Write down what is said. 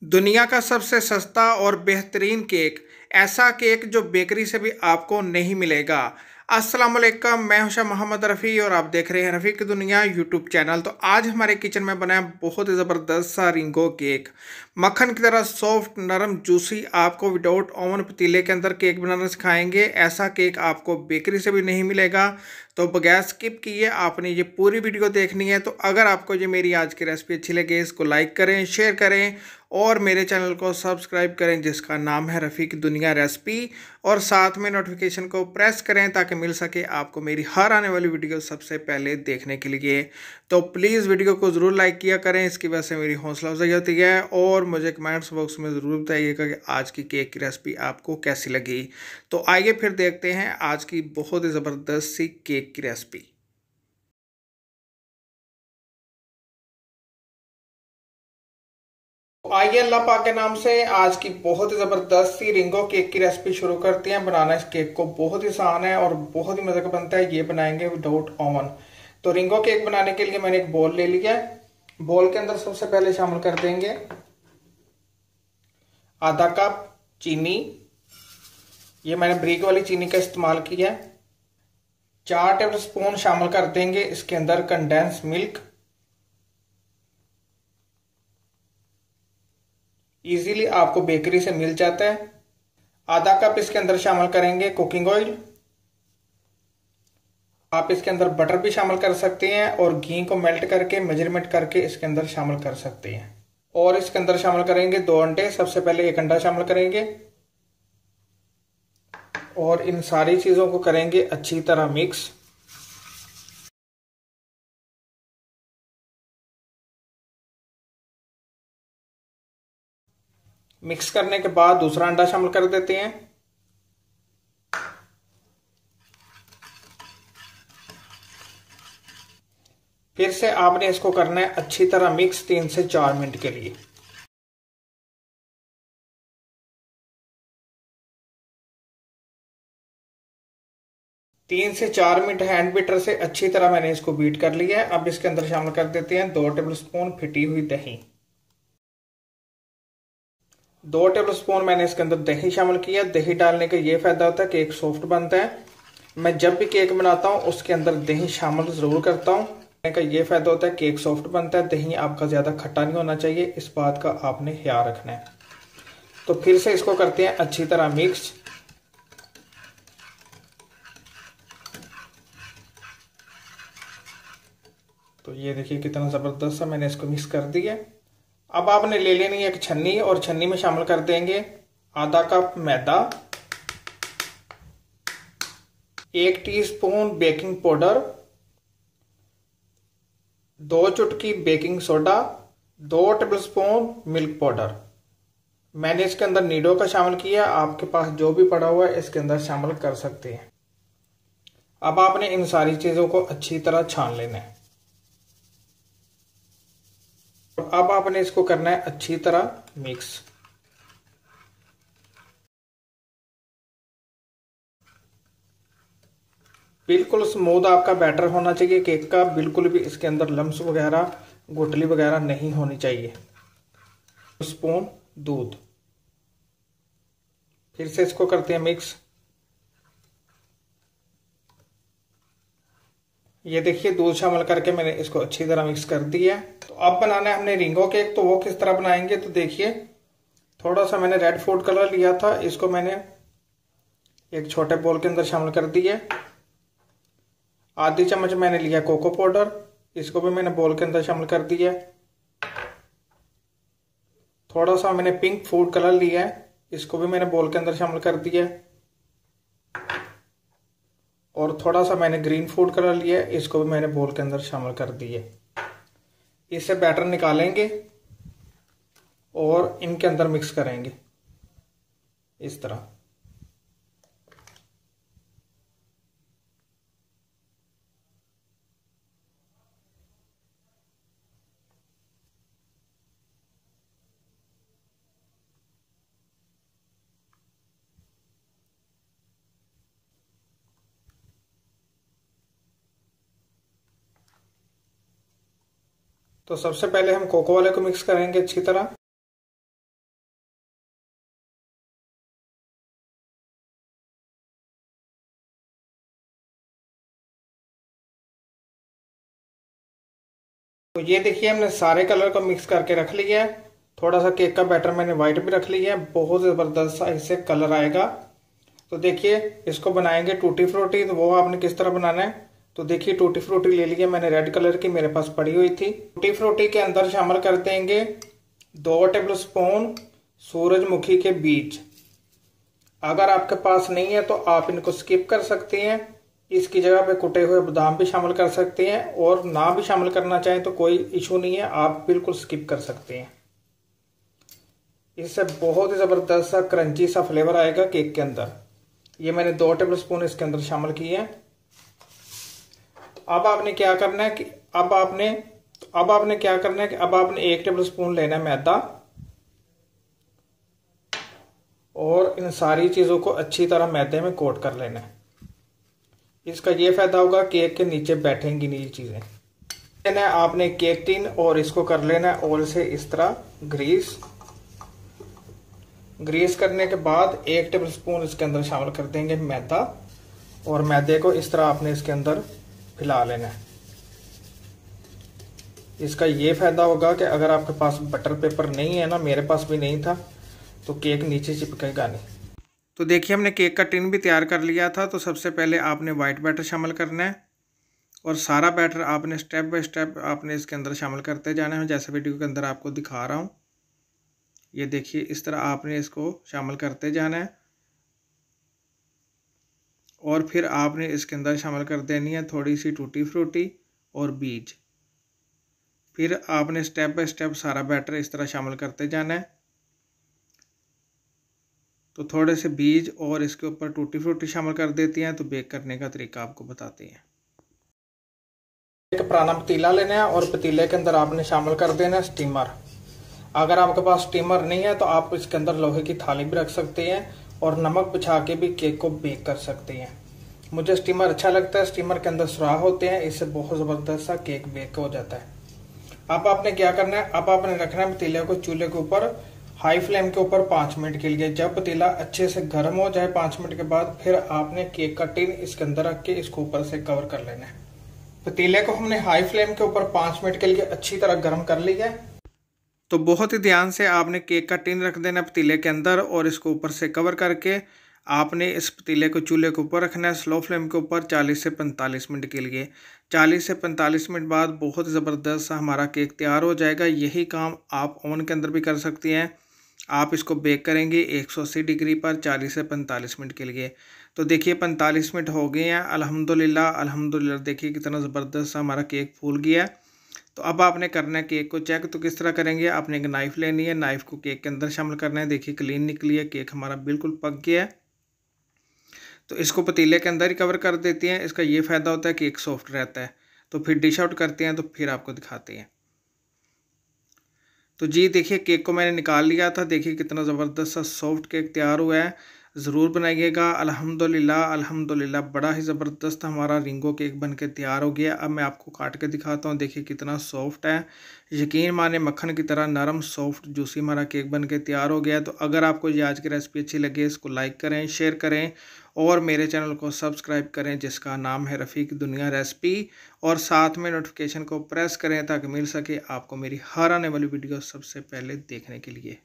दुनिया का सबसे सस्ता और बेहतरीन केक, ऐसा केक जो बेकरी से भी आपको नहीं मिलेगा। अस्सलाम वालेकुम, मैं हूं शाह मोहम्मद रफ़ी और आप देख रहे हैं रफ़ी की दुनिया यूट्यूब चैनल। तो आज हमारे किचन में बना है बहुत ही ज़बरदस्त सा रिंगो केक। मक्खन की तरह सॉफ्ट, नरम, जूसी। आपको विदाउट ओवन पतीले के अंदर केक बनाना सिखाएंगे। ऐसा केक आपको बेकरी से भी नहीं मिलेगा। तो बगैर स्किप किए आपने ये पूरी वीडियो देखनी है। तो अगर आपको ये मेरी आज की रेसिपी अच्छी लगे, इसको लाइक करें, शेयर करें और मेरे चैनल को सब्सक्राइब करें जिसका नाम है रफ़ी की दुनिया रेसिपी, और साथ में नोटिफिकेशन को प्रेस करें ताकि मिल सके आपको मेरी हर आने वाली वीडियो सबसे पहले देखने के लिए। तो प्लीज़ वीडियो को ज़रूर लाइक किया करें, इसकी वजह से मेरी हौसला अफजाई होती है। और मुझे कमेंट्स बॉक्स में ज़रूर बताइएगा कि आज की केक की रेसिपी आपको कैसी लगी। तो आइए फिर देखते हैं आज की बहुत ही ज़बरदस्त सी केक की रेसिपी। आइए अल्लाह पाक के नाम से आज की बहुत ही जबरदस्त सी रिंगो केक की रेसिपी शुरू करते हैं। बनाना इस केक को बहुत ही आसान है और बहुत ही मजे का बनता है। ये बनाएंगे विदाउट ओवन। तो रिंगो केक बनाने के लिए मैंने एक बोल ले लिया है। बोल के अंदर सबसे पहले शामिल कर देंगे आधा कप चीनी। ये मैंने ब्रिक वाली चीनी का इस्तेमाल किया है। 4 टेबल स्पून शामिल कर देंगे इसके अंदर कंडेंस मिल्क। इजीली आपको बेकरी से मिल जाता है। आधा कप इसके अंदर शामिल करेंगे कुकिंग ऑयल। आप इसके अंदर बटर भी शामिल कर सकते हैं और घी को मेल्ट करके मेजरमेंट करके इसके अंदर शामिल कर सकते हैं। और इसके अंदर शामिल करेंगे 2 अंडे। सबसे पहले 1 अंडा शामिल करेंगे और इन सारी चीजों को करेंगे अच्छी तरह मिक्स। मिक्स करने के बाद दूसरा अंडा शामिल कर देते हैं। फिर से आपने इसको करना है अच्छी तरह मिक्स 3 से 4 मिनट के लिए। तीन से 4 मिनट हैंड बीटर से अच्छी तरह मैंने इसको बीट कर लिया है। अब इसके अंदर शामिल कर देते हैं 2 टेबल स्पून फिटी हुई दही। 2 टेबल स्पून मैंने इसके अंदर दही शामिल किया। दही डालने का ये फायदा होता है केक सॉफ्ट बनता है। मैं जब भी केक बनाता हूँ उसके अंदर दही शामिल जरूर करता हूँ। का ये फायदा होता है केक सॉफ्ट बनता है। दही आपका ज्यादा खट्टा नहीं होना चाहिए, इस बात का आपने ख्याल रखना है। तो फिर से इसको करते हैं अच्छी तरह मिक्स। तो ये देखिए कितना जबरदस्त सा मैंने इसको मिक्स कर दिया। अब आपने ले लेनी है एक छन्नी और छन्नी में शामिल कर देंगे आधा कप मैदा, 1 टीस्पून बेकिंग पाउडर, 2 चुटकी baking soda, 2 table spoon milk powder. मैंने इसके अंदर नीडो का शामिल किया। आपके पास जो भी पड़ा हुआ है इसके अंदर शामिल कर सकते हैं। अब आपने इन सारी चीजों को अच्छी तरह छान लेना है। अब आपने इसको करना है अच्छी तरह मिक्स। बिल्कुल स्मूथ आपका बैटर होना चाहिए केक का। बिल्कुल भी इसके अंदर लम्स वगैरह, गुठली वगैरह नहीं होनी चाहिए। स्पून दूध। फिर से इसको करते हैं मिक्स। ये देखिए दूध शामिल करके मैंने इसको अच्छी तरह मिक्स कर दिया। तो अब बनाना है हमने रिंगो केक। तो वो किस तरह बनाएंगे, तो देखिए थोड़ा सा मैंने रेड फूड कलर लिया था, इसको मैंने एक छोटे बोल के अंदर शामिल कर दिया। आधी चम्मच मैंने लिया कोको पाउडर, इसको भी मैंने बोल के अंदर शामिल कर दिया। थोड़ा सा मैंने पिंक फूड कलर लिया है, इसको भी मैंने बोल के अंदर शामिल कर दिया। और थोड़ा सा मैंने ग्रीन फूड कलर लिया है, इसको भी मैंने बोल के अंदर शामिल कर दिए। इससे बैटर निकालेंगे और इनके अंदर मिक्स करेंगे इस तरह। तो सबसे पहले हम कोको वाले को मिक्स करेंगे अच्छी तरह। तो ये देखिए हमने सारे कलर को मिक्स करके रख लिया है। थोड़ा सा केक का बैटर मैंने व्हाइट भी रख लिया है, बहुत ज़बरदस्त सा इससे कलर आएगा। तो देखिए इसको बनाएंगे टूटी फ्रूटी। तो वो आपने किस तरह बनाना है, तो देखिए टूटी फ्रूटी ले लिया मैंने रेड कलर की, मेरे पास पड़ी हुई थी। टूटी फ्रूटी के अंदर शामिल कर देंगे 2 टेबल स्पून सूरजमुखी के बीज। अगर आपके पास नहीं है तो आप इनको स्किप कर सकते हैं। इसकी जगह पे कुटे हुए बादाम भी शामिल कर सकते हैं, और ना भी शामिल करना चाहें तो कोई इशू नहीं है, आप बिल्कुल स्किप कर सकते हैं। इससे बहुत ही ज़बरदस्त सा क्रंची सा फ्लेवर आएगा केक के अंदर। ये मैंने 2 टेबल स्पून इसके अंदर शामिल किए हैं। अब आपने क्या करना है कि अब आपने 1 टेबल स्पून लेना है मैदा, और इन सारी चीज़ों को अच्छी तरह मैदे में कोट कर लेना है। इसका ये फायदा होगा केक के नीचे बैठेंगी नहीं ये चीज़ें। लेना है आपने केक टिन, और इसको कर लेना है ऑयल से इस तरह ग्रीस करने के बाद 1 टेबल स्पून इसके अंदर शामिल कर देंगे मैदा, और मैदे को इस तरह आपने इसके अंदर फैला लेना है। इसका ये फायदा होगा कि अगर आपके पास बटर पेपर नहीं है ना, मेरे पास भी नहीं था, तो केक नीचे चिपकेगा नहीं। तो देखिए हमने केक का टिन भी तैयार कर लिया था। तो सबसे पहले आपने वाइट बैटर शामिल करना है, और सारा बैटर आपने स्टेप बाय स्टेप आपने इसके अंदर शामिल करते जाना है, जैसे वीडियो के अंदर आपको दिखा रहा हूँ। ये देखिए इस तरह आपने इसको शामिल करते जाना है, और फिर आपने इसके अंदर शामिल कर देनी है थोड़ी सी टूटी फ्रूटी और बीज। फिर आपने स्टेप बाय स्टेप सारा बैटर इस तरह शामिल करते जाना है। तो थोड़े से बीज और इसके ऊपर टूटी फ्रूटी शामिल कर देती हैं। तो बेक करने का तरीका आपको बताते हैं। एक पुराना पतीला लेना है, और पतीले के अंदर आपने शामिल कर देना है स्टीमर। अगर आपके पास स्टीमर नहीं है तो आप इसके अंदर लोहे की थाली भी रख सकते हैं, और नमक बिछा के भी केक को बेक कर सकते हैं। मुझे स्टीमर अच्छा लगता है, स्टीमर के अंदर सुराख होते हैं, इससे बहुत ज़बरदस्त सा केक बेक हो जाता है। अब आपने क्या करना है, अब आपने रखना है पतीले को चूल्हे के ऊपर हाई फ्लेम के ऊपर 5 मिनट के लिए। जब पतीला अच्छे से गर्म हो जाए 5 मिनट के बाद, फिर आपने केक का टिन इसके अंदर रख के इसको ऊपर से कवर कर लेना है। पतीले को हमने हाई फ्लेम के ऊपर 5 मिनट के लिए अच्छी तरह गर्म कर लिया है। तो बहुत ही ध्यान से आपने केक का टिन रख देना पतीले के अंदर, और इसको ऊपर से कवर करके आपने इस पतीले को चूल्हे के ऊपर रखना है स्लो फ्लेम के ऊपर 40 से 45 मिनट के लिए। 40 से 45 मिनट बाद बहुत ज़बरदस्त सा हमारा केक तैयार हो जाएगा। यही काम आप ओवन के अंदर भी कर सकती हैं। आप इसको बेक करेंगे 180 डिग्री पर 40 से 45 मिनट के लिए। तो देखिए 45 मिनट हो गए हैं, अल्हम्दुलिल्लाह। देखिए कितना ज़बरदस्त सा हमारा केक फूल गया है। तो अब आपने करना है केक को चेक। तो किस तरह करेंगे, आपने एक नाइफ़ लेनी है, नाइफ़ को केक के अंदर शामिल करना है। देखिए क्लीन निकली है, केक हमारा बिल्कुल पक गया है। तो इसको पतीले के अंदर ही कवर कर देती हैं। इसका ये फ़ायदा होता है केक सॉफ्ट रहता है। तो फिर डिश आउट करते हैं, तो फिर आपको दिखाते हैं। तो जी देखिए केक को मैंने निकाल लिया था। देखिए कितना ज़बरदस्त सा सॉफ्ट केक तैयार हुआ है। ज़रूर बनाइएगा। अल्हम्दुलिल्लाह बड़ा ही ज़बरदस्त हमारा रिंगो केक बन के तैयार हो गया। अब मैं आपको काट के दिखाता हूँ। देखिए कितना सॉफ्ट है, यकीन माने मक्खन की तरह नरम सॉफ्ट जूसी हमारा केक बन के तैयार हो गया। तो अगर आपको ये आज की रेसिपी अच्छी लगे, इसको लाइक करें, शेयर करें, और मेरे चैनल को सब्सक्राइब करें जिसका नाम है रफ़ीक दुनिया रेसिपी, और साथ में नोटिफिकेशन को प्रेस करें ताकि मिल सके आपको मेरी हर आने वाली वीडियो सबसे पहले देखने के लिए।